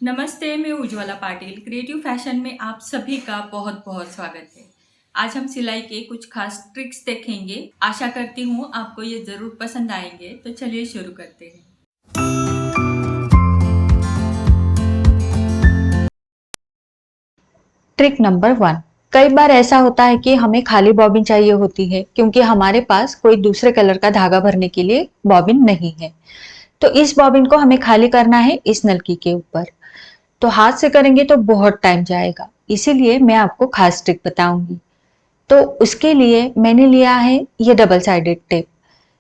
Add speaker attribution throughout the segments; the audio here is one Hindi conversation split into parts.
Speaker 1: नमस्ते, मैं उज्ज्वला पाटिल। क्रिएटिव फैशन में आप सभी का बहुत-बहुत स्वागत है। आज हम सिलाई के कुछ खास ट्रिक्स देखेंगे। आशा करती हूँ आपको ये ज़रूर पसंद आएंगे। तो चलिए शुरू करते हैं।
Speaker 2: Trick number 1। कई बार ऐसा होता है कि हमें खाली बॉबिन चाहिए होती है क्योंकि हमारे पास कोई दूसरे कलर का धागा भरने के लिए बॉबिन नहीं है। तो इस बॉबिन को हमें खाली करना है इस नलकी के ऊपर। तो हाथ से करेंगे तो बहुत टाइम जाएगा, इसीलिए मैं आपको खास ट्रिक बताऊंगी। तो उसके लिए मैंने लिया है ये डबल साइडेड टेप।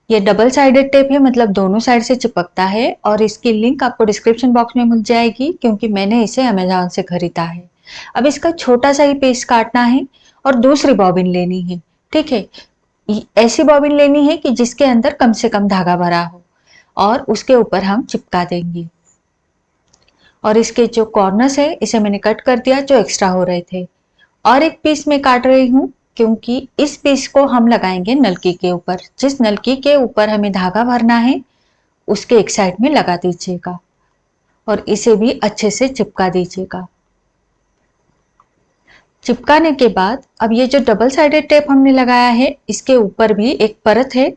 Speaker 2: ये डबल साइडेड टेप है, मतलब दोनों साइड से चिपकता है और इसकी लिंक आपको डिस्क्रिप्शन बॉक्स में मिल जाएगी क्योंकि मैंने इसे अमेज़न से खरीदा है। अब इसका छोटा सा ही पीस काटना है और दूसरी बॉबिन लेनी है। ठीक है, ऐसी बॉबिन लेनी है कि जिसके अंदर कम से कम धागा भरा हो और उसके ऊपर हम चिपका देंगे। और इसके जो कॉर्नर्स है इसे मैंने कट कर दिया जो एक्स्ट्रा हो रहे थे। और एक पीस में काट रही हूँ क्योंकि इस पीस को हम लगाएंगे नलकी के ऊपर। जिस नलकी के ऊपर हमें धागा भरना है उसके एक साइड में लगा दीजिएगा और इसे भी अच्छे से चिपका दीजिएगा। चिपकाने के बाद अब ये जो डबल साइडेड टेप हमने लगाया है इसके ऊपर भी एक परत है,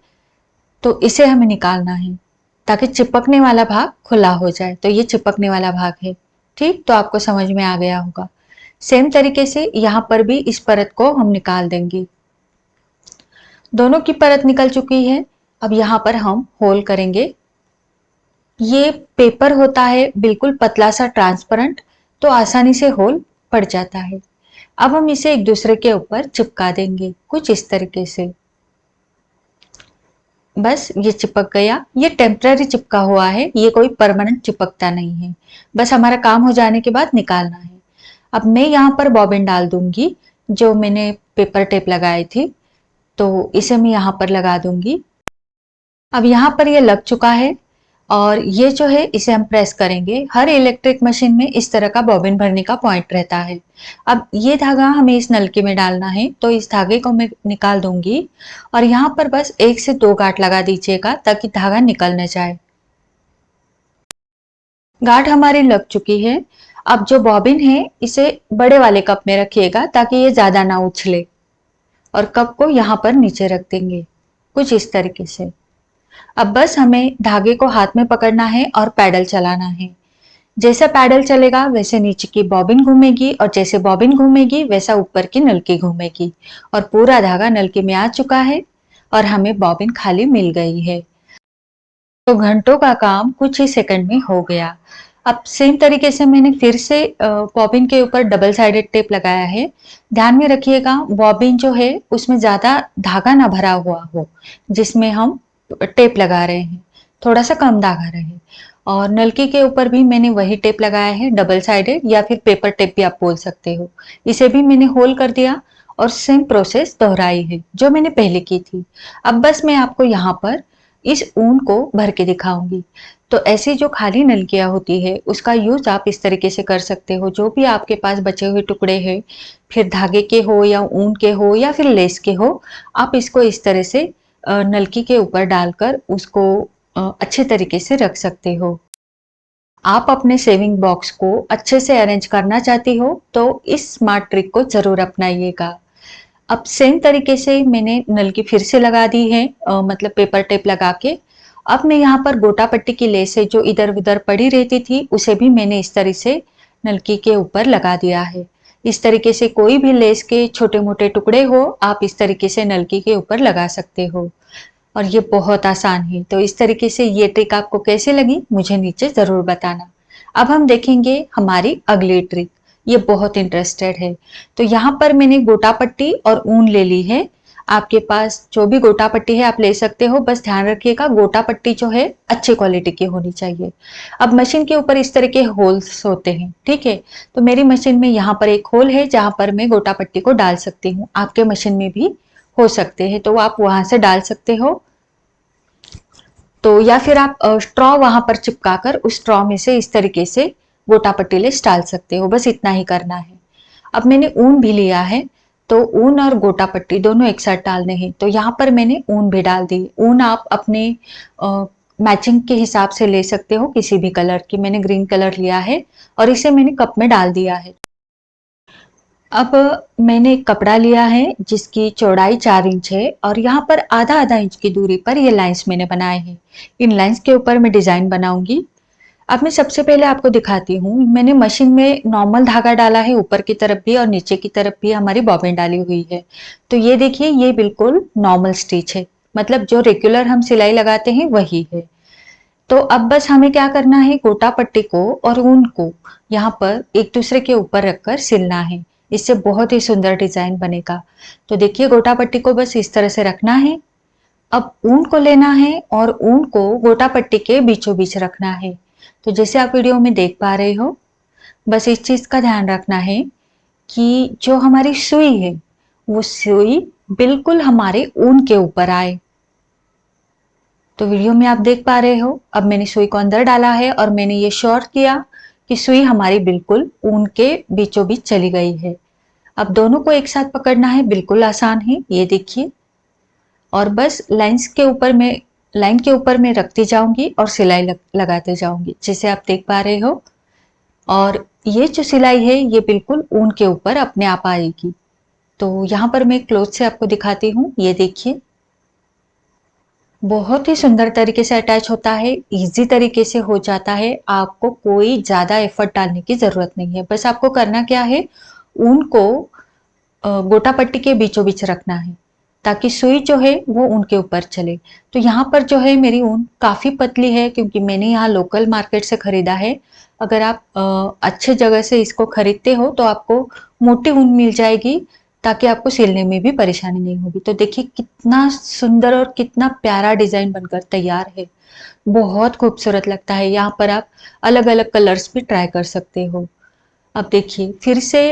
Speaker 2: तो इसे हमें निकालना है ताकि चिपकने वाला भाग खुला हो जाए। तो ये चिपकने वाला भाग है। ठीक, तो आपको समझ में आ गया होगा। सेम तरीके से यहाँ पर भी इस परत को हम निकाल देंगे। दोनों की परत निकल चुकी है। अब यहाँ पर हम होल करेंगे। ये पेपर होता है बिल्कुल पतला सा ट्रांसपेरेंट, तो आसानी से होल पड़ जाता है। अब हम इसे एक दूसरे के ऊपर चिपका देंगे कुछ इस तरीके से। बस ये चिपक गया। ये टेम्पररी चिपका हुआ है, ये कोई परमानेंट चिपकता नहीं है। बस हमारा काम हो जाने के बाद निकालना है। अब मैं यहाँ पर बॉबिन डाल दूंगी जो मैंने पेपर टेप लगाई थी, तो इसे मैं यहाँ पर लगा दूंगी। अब यहाँ पर ये लग चुका है और ये जो है इसे हम प्रेस करेंगे। हर इलेक्ट्रिक मशीन में इस तरह का बॉबिन भरने का पॉइंट रहता है। अब ये धागा हमें इस नलकी में डालना है, तो इस धागे को मैं निकाल दूंगी और यहाँ पर बस 1 से 2 गांठ लगा दीजिएगा ताकि धागा निकल न जाए। गांठ हमारी लग चुकी है। अब जो बॉबिन है इसे बड़े वाले कप में रखिएगा ताकि ये ज्यादा ना उछले और कप को यहाँ पर नीचे रख देंगे कुछ इस तरीके से। अब बस हमें धागे को हाथ में पकड़ना है और पैडल चलाना है। जैसा पैडल चलेगा वैसे नीचे की बॉबिन घूमेगी और जैसे बॉबिन घूमेगी वैसा ऊपर की नलकी घूमेगी और पूरा धागा नलकी में आ चुका है और हमें बॉबिन खाली मिल गई है। तो घंटों का काम कुछ ही सेकंड में हो गया। अब सेम तरीके से मैंने फिर से बॉबिन के ऊपर डबल साइडेड टेप लगाया है। ध्यान में रखिएगा बॉबिन जो है उसमें ज्यादा धागा ना भरा हुआ हो जिसमें हम टेप लगा रहे हैं, थोड़ा सा कम धागा रहे। और नलकी के ऊपर भी मैंने वही टेप लगाया है, डबल साइडेड या फिर पेपर टेप भी आप बोल सकते हो। इसे भी मैंने होल कर दिया और सेम प्रोसेस दोहराई है जो मैंने पहले की थी। अब बस मैं आपको यहाँ पर इस ऊन को भर के दिखाऊंगी। तो ऐसी जो खाली नलकियां होती है उसका यूज आप इस तरीके से कर सकते हो। जो भी आपके पास बचे हुए टुकड़े हैं, फिर धागे के हो या ऊन के हो या फिर लेस के हो, आप इसको इस तरह से नलकी के ऊपर डालकर उसको अच्छे तरीके से रख सकते हो। आप अपने सेविंग बॉक्स को अच्छे से अरेंज करना चाहती हो तो इस स्मार्ट ट्रिक को जरूर अपनाइएगा। अब सेम तरीके से मैंने नलकी फिर से लगा दी है, मतलब पेपर टेप लगा के। अब मैं यहाँ पर गोटा पट्टी की लेस है जो इधर उधर पड़ी रहती थी उसे भी मैंने इस तरह से नलकी के ऊपर लगा दिया है। इस तरीके से कोई भी लेस के छोटे मोटे टुकड़े हो आप इस तरीके से नलकी के ऊपर लगा सकते हो और ये बहुत आसान है। तो इस तरीके से ये ट्रिक आपको कैसे लगी मुझे नीचे जरूर बताना। अब हम देखेंगे हमारी अगली ट्रिक। ये बहुत इंटरेस्टेड है। तो यहाँ पर मैंने गोटा पट्टी और ऊन ले ली है। आपके पास जो भी गोटा पट्टी है आप ले सकते हो, बस ध्यान रखिएगा गोटा पट्टी जो है अच्छी क्वालिटी की होनी चाहिए। अब मशीन के ऊपर इस तरह के होल्स होते हैं, ठीक है। तो मेरी मशीन में यहाँ पर एक होल है जहां पर मैं गोटा पट्टी को डाल सकती हूँ। आपके मशीन में भी हो सकते हैं तो आप वहां से डाल सकते हो। तो या फिर आप स्ट्रॉ वहां पर चिपकाकर उस स्ट्रॉ में से इस तरीके से गोटा पट्टी लेस डाल सकते हो, बस इतना ही करना है। अब मैंने ऊन भी लिया है, तो ऊन और गोटा पट्टी दोनों एक साथ डालने हैं। तो यहाँ पर मैंने ऊन भी डाल दी। ऊन आप अपने मैचिंग के हिसाब से ले सकते हो किसी भी कलर की। मैंने ग्रीन कलर लिया है और इसे मैंने कप में डाल दिया है। अब मैंने एक कपड़ा लिया है जिसकी चौड़ाई 4 इंच है और यहाँ पर आधा आधा इंच की दूरी पर ये लाइंस मैंने बनाए हैं। इन लाइंस के ऊपर मैं डिजाइन बनाऊंगी। अब मैं सबसे पहले आपको दिखाती हूँ। मैंने मशीन में नॉर्मल धागा डाला है, ऊपर की तरफ भी और नीचे की तरफ भी हमारी बॉबिन डाली हुई है। तो ये देखिए, ये बिल्कुल नॉर्मल स्टिच है, मतलब जो रेगुलर हम सिलाई लगाते हैं वही है। तो अब बस हमें क्या करना है, गोटा पट्टी को और ऊन को यहाँ पर एक दूसरे के ऊपर रखकर सिलना है। इससे बहुत ही सुंदर डिजाइन बनेगा। तो देखिए, गोटा पट्टी को बस इस तरह से रखना है। अब ऊन को लेना है और ऊन को गोटा पट्टी के बीचों बीच रखना है। तो जैसे आप वीडियो में देख पा रहे हो, बस इस चीज का ध्यान रखना है कि जो हमारी सुई है वो सुई बिल्कुल हमारे ऊन के ऊपर आए। तो वीडियो में आप देख पा रहे हो, अब मैंने सुई को अंदर डाला है और मैंने ये श्योर किया कि सुई हमारी बिल्कुल ऊन के बीचों बीच चली गई है। अब दोनों को एक साथ पकड़ना है, बिल्कुल आसान है, ये देखिए। और बस लाइन के ऊपर मैं रखती जाऊंगी और सिलाई लगाते जाऊंगी, जैसे आप देख पा रहे हो। और ये जो सिलाई है ये बिल्कुल ऊन के ऊपर अपने आप आएगी। तो यहाँ पर मैं क्लोथ से आपको दिखाती हूँ, ये देखिए, बहुत ही सुंदर तरीके से अटैच होता है, इजी तरीके से हो जाता है। आपको कोई ज्यादा एफर्ट डालने की जरूरत नहीं है। बस आपको करना क्या है, ऊन को गोटा पट्टी के बीचों बीच रखना है ताकि सुई जो है वो उनके ऊपर चले। तो यहाँ पर जो है मेरी ऊन काफी पतली है क्योंकि मैंने यहाँ लोकल मार्केट से खरीदा है। अगर आप अच्छे जगह से इसको खरीदते हो तो आपको मोटी ऊन मिल जाएगी ताकि आपको सिलने में भी परेशानी नहीं होगी। तो देखिए कितना सुंदर और कितना प्यारा डिजाइन बनकर तैयार है, बहुत खूबसूरत लगता है। यहाँ पर आप अलग अलग कलर्स भी ट्राई कर सकते हो। अब देखिए, फिर से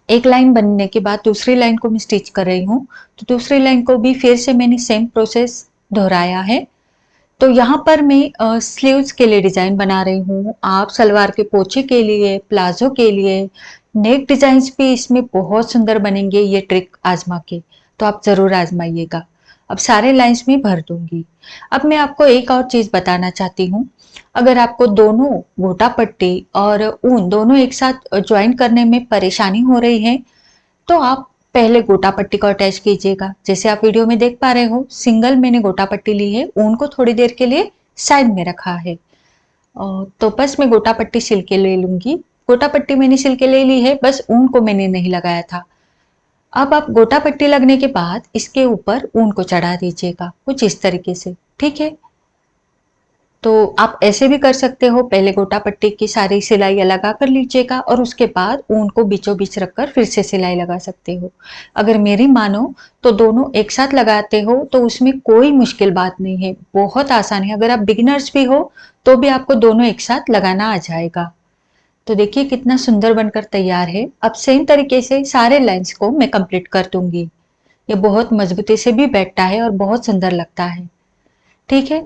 Speaker 2: एक लाइन बनने के बाद दूसरी लाइन को मैं स्टिच कर रही हूँ। तो दूसरी लाइन को भी फिर से मैंने सेम प्रोसेस दोहराया है। तो यहाँ पर मैं स्लीव्स के लिए डिजाइन बना रही हूँ। आप सलवार के पोंचे के लिए, प्लाजो के लिए, नेक डिजाइन्स भी इसमें बहुत सुंदर बनेंगे, ये ट्रिक आजमा के। तो आप जरूर आजमाइएगा। अब सारे लाइंस में भर दूंगी। अब मैं आपको एक और चीज बताना चाहती हूँ। अगर आपको दोनों गोटा पट्टी और ऊन दोनों एक साथ ज्वाइन करने में परेशानी हो रही है तो आप पहले गोटा पट्टी को अटैच कीजिएगा। जैसे आप वीडियो में देख पा रहे हो, सिंगल मैंने गोटा पट्टी ली है, ऊन को थोड़ी देर के लिए साइड में रखा है। तो बस मैं गोटा पट्टी सिल के ले लूंगी। गोटा पट्टी मैंने सिल के ले ली है, बस ऊन को मैंने नहीं लगाया था। अब आप गोटा पट्टी लगने के बाद इसके ऊपर ऊन को चढ़ा दीजिएगा कुछ इस तरीके से, ठीक है। तो आप ऐसे भी कर सकते हो, पहले गोटा पट्टी की सारी सिलाई लगा कर लीजिएगा और उसके बाद ऊन को बीचों बीच रखकर फिर से सिलाई लगा सकते हो। अगर मेरी मानो तो दोनों एक साथ लगाते हो तो उसमें कोई मुश्किल बात नहीं है, बहुत आसान है। अगर आप बिगिनर्स भी हो तो भी आपको दोनों एक साथ लगाना आ जाएगा। तो देखिए कितना सुंदर बनकर तैयार है। अब सेम तरीके से सारे लाइंस को मैं कंप्लीट कर दूंगी। ये बहुत मजबूती से भी बैठता है और बहुत सुंदर लगता है, ठीक है।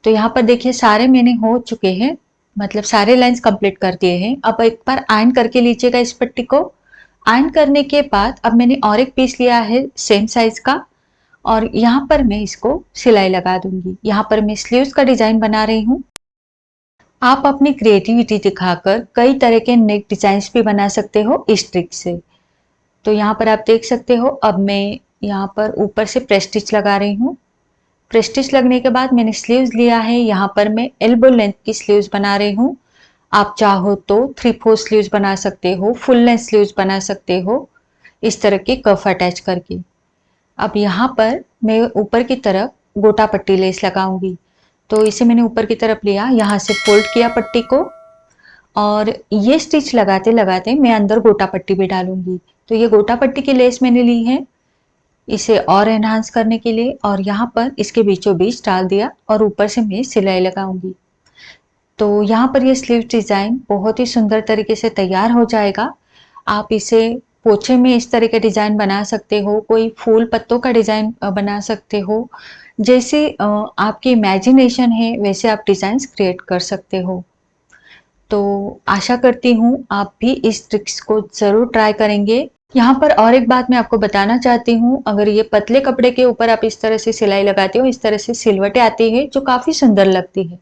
Speaker 2: तो यहाँ पर देखिए सारे मैंने हो चुके हैं, मतलब सारे लाइंस कंप्लीट कर दिए हैं। अब एक बार आयन करके लीजिएगा इस पट्टी को। आयन करने के बाद अब मैंने और एक पीस लिया है सेम साइज का और यहाँ पर मैं इसको सिलाई लगा दूंगी। यहाँ पर मैं स्लीव्स का डिजाइन बना रही हूँ। आप अपनी क्रिएटिविटी दिखाकर कई तरह के नेक डिजाइन्स भी बना सकते हो इस ट्रिक से। तो यहाँ पर आप देख सकते हो, अब मैं यहाँ पर ऊपर से प्रेस स्टिच लगा रही हूँ। प्रेस स्टिच लगने के बाद मैंने स्लीव्स लिया है, यहाँ पर मैं एल्बो लेंथ की स्लीव्स बना रही हूँ। आप चाहो तो 3/4 स्लीव्स बना सकते हो, फुल लेंथ स्लीव्स बना सकते हो, इस तरह के कफ अटैच करके। अब यहाँ पर मैं ऊपर की तरफ गोटा पट्टी लेस लगाऊंगी। तो इसे मैंने ऊपर की तरफ लिया, यहाँ से फोल्ड किया पट्टी को और ये स्टिच लगाते लगाते मैं अंदर गोटा पट्टी भी डालूंगी। तो ये गोटा पट्टी की लेस मैंने ली है इसे और एनहांस करने के लिए और यहाँ पर इसके बीचों बीच डाल दिया और ऊपर से मैं सिलाई लगाऊंगी। तो यहाँ पर ये स्लीव डिजाइन बहुत ही सुंदर तरीके से तैयार हो जाएगा। आप इसे पोछे में इस तरह के डिजाइन बना सकते हो, कोई फूल पत्तों का डिजाइन बना सकते हो, जैसे आपकी इमेजिनेशन है वैसे आप डिजाइन क्रिएट कर सकते हो। तो आशा करती हूँ आप भी इस ट्रिक्स को जरूर ट्राई करेंगे यहाँ पर और एक बात मैं आपको बताना चाहती हूँ, अगर ये पतले कपड़े के ऊपर आप इस तरह से सिलाई लगाते हो, इस तरह से सिलवटें आती है जो काफ़ी सुंदर लगती है।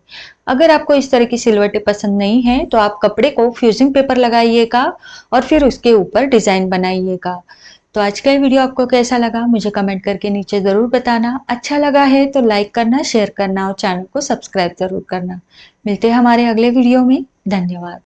Speaker 2: अगर आपको इस तरह की सिलवटें पसंद नहीं है तो आप कपड़े को फ्यूजिंग पेपर लगाइएगा और फिर उसके ऊपर डिज़ाइन बनाइएगा। तो आज का ये वीडियो आपको कैसा लगा मुझे कमेंट करके नीचे ज़रूर बताना। अच्छा लगा है तो लाइक करना, शेयर करना और चैनल को सब्सक्राइब ज़रूर करना। मिलते हैं हमारे अगले वीडियो में। धन्यवाद।